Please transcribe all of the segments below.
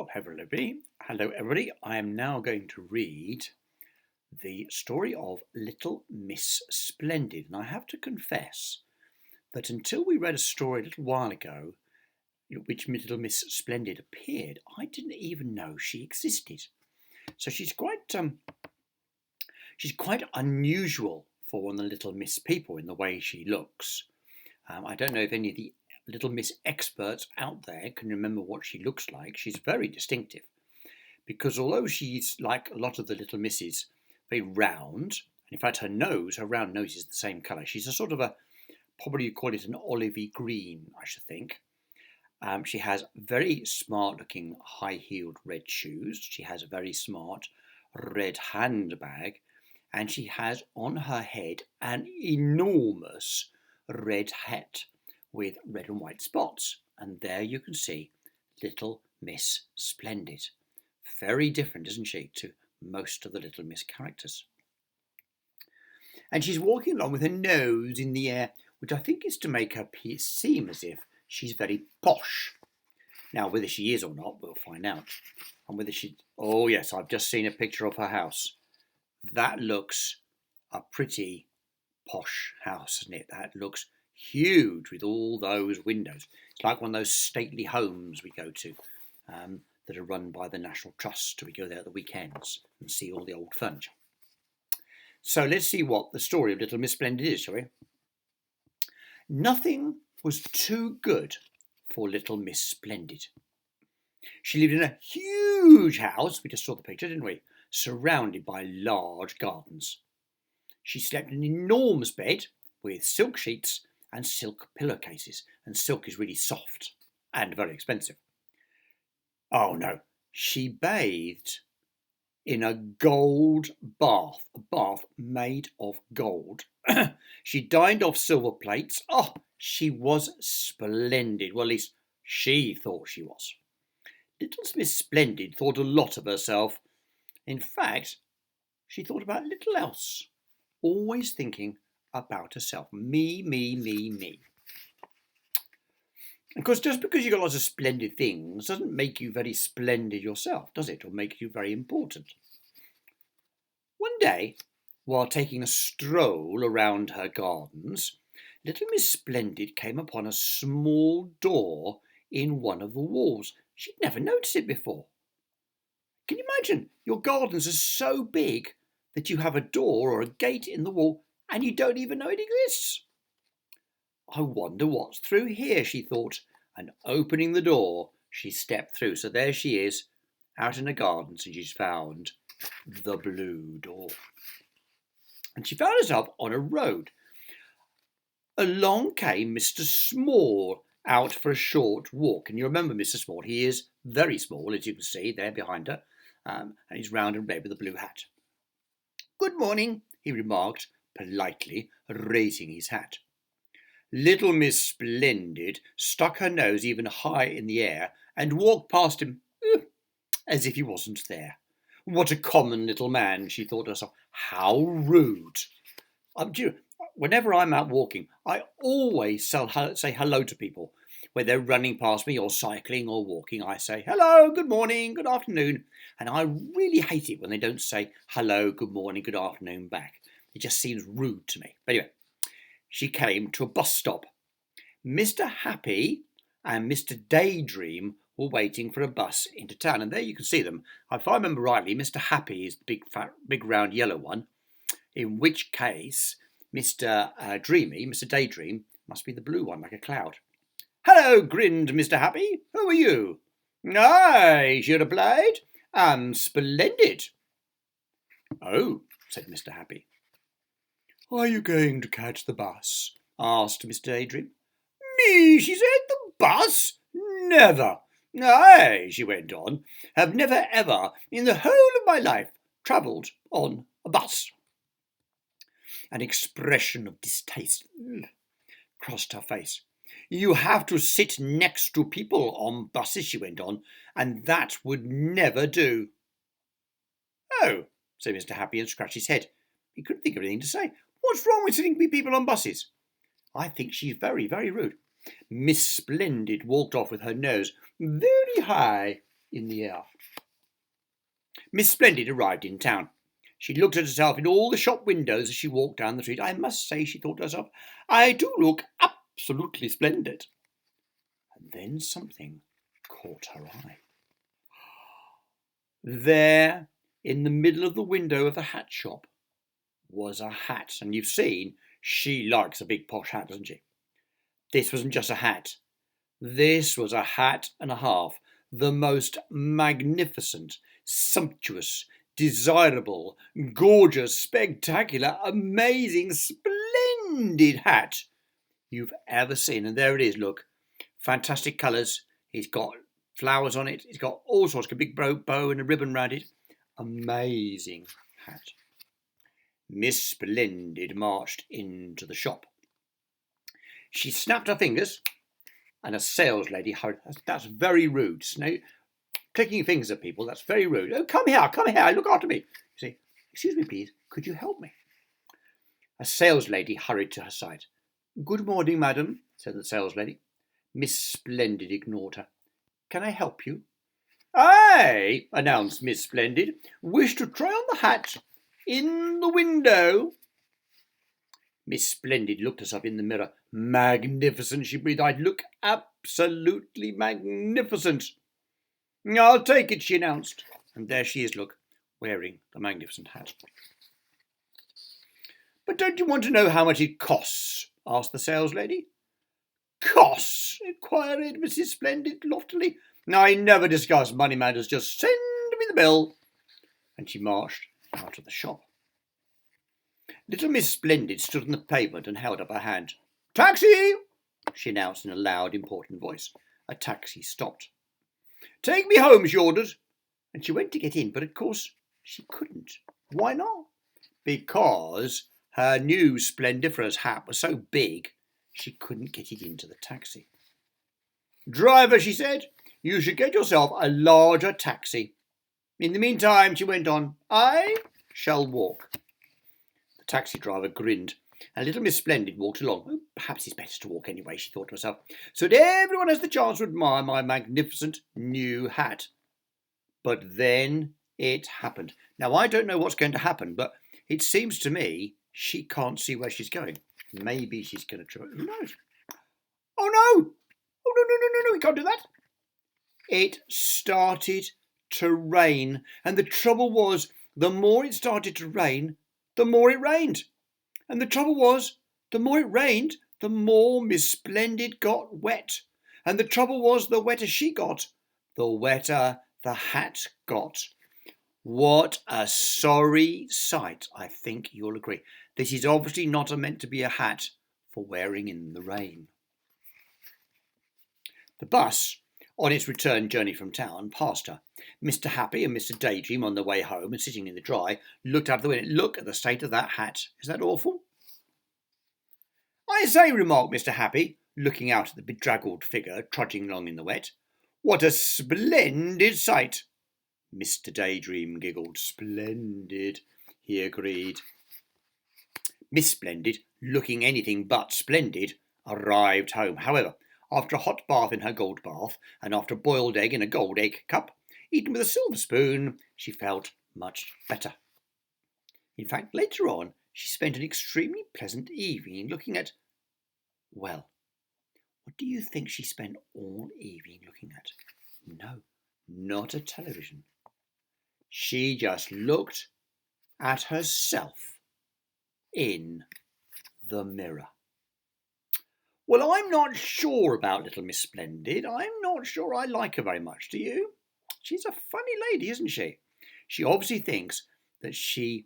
Oh, hello everybody. Hello everybody. I am now going to read the story of Little Miss Splendid. And I have to confess that until we read a story a little while ago, in which Little Miss Splendid appeared, I didn't even know she existed. So she's quite unusual for one of the Little Miss people in the way she looks. I don't know if any of the Little Miss experts out there can remember what she looks like. She's very distinctive. Because although she's like a lot of the Little Misses, very round, and in fact her round nose is the same colour. She's a sort of probably you'd call it an olivey green, I should think. She has very smart looking high-heeled red shoes. She has a very smart red handbag, and she has on her head an enormous red hat with red and white spots. And there you can see Little Miss Splendid. Very different, isn't she, to most of the Little Miss characters. And she's walking along with her nose in the air, which I think is to make her seem as if she's very posh. Now, whether she is or not, we'll find out. And whether she... Oh, yes, I've just seen a picture of her house. That looks a pretty posh house, isn't it? That looks huge with all those windows. It's like one of those stately homes we go to. That are run by the National Trust. We go there at the weekends and see all the old furniture. So let's see what the story of Little Miss Splendid is, shall we? Nothing was too good for Little Miss Splendid. She lived in a huge house, we just saw the picture, didn't we? Surrounded by large gardens. She slept in an enormous bed with silk sheets and silk pillowcases, and silk is really soft and very expensive. Oh no, she bathed in a gold bath, a bath made of gold. She dined off silver plates. Oh, she was splendid. Well, at least she thought she was. Little Miss Splendid thought a lot of herself. In fact, she thought about little else, always thinking about herself. Me, me, me, me. Of course, just because you've got lots of splendid things doesn't make you very splendid yourself, does it? Or make you very important. One day, while taking a stroll around her gardens, Little Miss Splendid came upon a small door in one of the walls. She'd never noticed it before. Can you imagine? Your gardens are so big that you have a door or a gate in the wall and you don't even know it exists. I wonder what's through here, she thought, and opening the door, she stepped through. So there she is, out in the gardens, and she's found the blue door. And she found herself on a road. Along came Mr. Small out for a short walk. And you remember Mr. Small, he is very small, as you can see there behind her, and he's round and red with a blue hat. "Good morning," he remarked, politely raising his hat. Little Miss Splendid stuck her nose even high in the air and walked past him as if he wasn't there. What a common little man, she thought to herself. How rude. Whenever I'm out walking, I always say hello to people. When they're running past me or cycling or walking, I say, hello, good morning, good afternoon. And I really hate it when they don't say hello, good morning, good afternoon back. It just seems rude to me. But anyway, she came to a bus stop. Mr. Happy and Mr. Daydream were waiting for a bus into town, and there you can see them. If I remember rightly, Mr. Happy is the big, fat, big, round yellow one, in which case Mr. Daydream, must be the blue one, like a cloud. "Hello," grinned Mr. Happy. "Who are you?" "I," she replied, "am Splendid." "Oh," said Mr. Happy. "Are you going to catch the bus?" asked Mr. Daydream. "Me," she said, "the bus? Never. I," she went on, "have never ever in the whole of my life travelled on a bus." An expression of distaste crossed her face. "You have to sit next to people on buses," she went on, "and that would never do." "Oh," said Mr. Happy and scratched his head. He couldn't think of anything to say. What's wrong with sitting with people on buses? I think she's very, very rude. Miss Splendid walked off with her nose very high. in the air. Miss Splendid arrived in town. She looked at herself in all the shop windows as she walked down the street. I must say, she thought to herself, I do look absolutely splendid. And then something caught her eye. There, in the middle of the window of the hat shop, was a hat. And you've seen, she likes a big posh hat, doesn't she? This wasn't just a hat. This was a hat and a half. The most magnificent, sumptuous, desirable, gorgeous, spectacular, amazing, splendid hat you've ever seen. And there it is, look. Fantastic colours. It's got flowers on it. It's got all sorts of big bow and a ribbon round it. Amazing hat. Miss Splendid marched into the shop. She snapped her fingers and a sales lady hurried. That's very rude. Clicking your fingers at people, that's very rude. Oh, come here, look after me. You say, excuse me, please, could you help me? A sales lady hurried to her side. Good morning, madam, said the sales lady. Miss Splendid ignored her. Can I help you? I, announced Miss Splendid, wish to try on the hat in the window. Miss Splendid looked herself in the mirror. Magnificent, she breathed. I look absolutely magnificent. I'll take it, she announced. And there she is, look, wearing the magnificent hat. But don't you want to know how much it costs? Asked the saleslady. Costs? Inquired Mrs. Splendid loftily. I never discuss money matters. Just send me the bill. And she marched out of the shop. Little Miss Splendid stood on the pavement and held up her hand. Taxi! She announced in a loud, important voice. A taxi stopped. Take me home, she ordered. And she went to get in, but of course she couldn't. Why not? Because her new splendiferous hat was so big she couldn't get it into the taxi. Driver, she said, you should get yourself a larger taxi. In the meantime, she went on, I shall walk. The taxi driver grinned, and little Miss Splendid walked along. Oh, perhaps it's better to walk anyway, she thought to herself, so that everyone has the chance to admire my magnificent new hat. But then it happened. Now, I don't know what's going to happen, but it seems to me she can't see where she's going. Maybe she's going to try. Who knows? Oh, no! Oh, no, we can't do that. It started to rain, and the trouble was, the more it started to rain, the more it rained. And the trouble was, the more it rained, the more Miss Splendid got wet. And the trouble was, the wetter she got, the wetter the hat got. What a sorry sight, I think you'll agree. This is obviously not meant to be a hat for wearing in the rain. The bus, on its return journey from town, passed her. Mr. Happy and Mr. Daydream, on their way home and sitting in the dry, looked out of the window. Look at the state of that hat. Isn't that awful? I say, remarked Mr. Happy, looking out at the bedraggled figure trudging along in the wet. What a splendid sight! Mr. Daydream giggled. Splendid, he agreed. Miss Splendid, looking anything but splendid, arrived home. However, after a hot bath in her gold bath, and after a boiled egg in a gold egg cup, eaten with a silver spoon, she felt much better. In fact, later on, she spent an extremely pleasant evening looking at, well, what do you think she spent all evening looking at? No, not a television. She just looked at herself in the mirror. Well, I'm not sure about little Miss Splendid. I'm not sure I like her very much. Do you? She's a funny lady, isn't she? She obviously thinks that she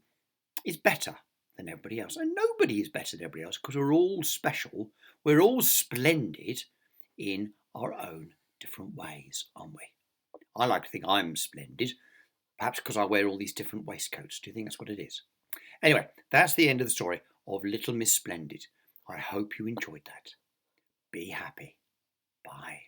is better than everybody else. And nobody is better than everybody else because we're all special. We're all splendid in our own different ways, aren't we? I like to think I'm splendid, perhaps because I wear all these different waistcoats. Do you think that's what it is? Anyway, that's the end of the story of Little Miss Splendid. I hope you enjoyed that. Be happy. Bye.